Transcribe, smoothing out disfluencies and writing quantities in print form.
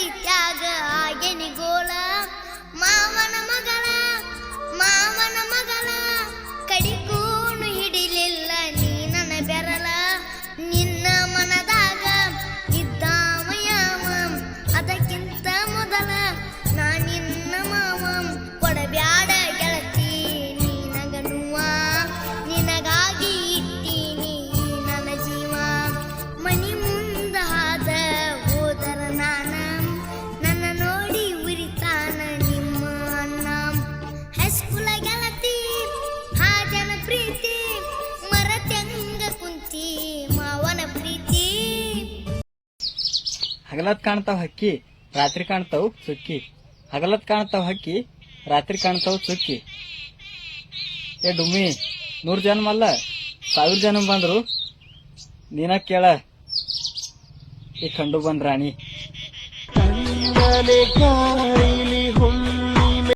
ಪ್ರೀತ್ಯಾಗ ಆಗೆನಿಗೋಳ ಮಾವನ ಮಗಳ ಕಡಿಕೂನು ಹಿಡಿಲಿಲ್ಲ ನೀ ನನ್ನ ಬೆರಳ ನಿನ್ನ ಮನದಾಗ ಇದ್ದಾಮಯಾವ ಅದಕ್ಕಿಂತ ಮೊದಲ ನಾ ನಿನ್ನ ಮಾವ ಕೊಡಬ್ಯಾಡ ಗೆಳತಿ ನೀನಗನುವ ನಿನಗಾಗಿ ಇಟ್ಟೀನಿ ನನ್ನ ಜೀವ ಮನಿ ಮುಂದ ಹಾದ ಹೋದರ ನನ್ನ ನೋಡಿ ಉರಿತಾನ ನಿಮ್ಮ ಅಣ್ಣ ಹೈಸ್ಕೂಲ ಗೆಳತಿ ಹಾಜನ ಪ್ರೀತಿ ಮರತ್ಯಂಗ ಕುಂತಿ ಮಾವನ ಪ್ರೀತಿ ಹಗಲತ್ ಕಾಣ್ತಾವ್ ಹಕ್ಕಿ ರಾತ್ರಿ ಕಾಣ್ತಾವ್ ಸುಕ್ಕಿ ಹಗಲತ್ ಕಾಣ್ತಾವ್ ಹಕ್ಕಿ ರಾತ್ರಿ ಕಾಣ್ತಾವ್ ಚುಕ್ಕಿ. ಏ ಡುಮ್ಮಿ 100 ಜನ್ಮ ಅಲ್ಲ 1000 ಜನ್ಮ ಬಂದ್ರು ನೀನ ಕೇಳ ಈ ಕಂಡು ಬಂದ್ ರಾಣಿ.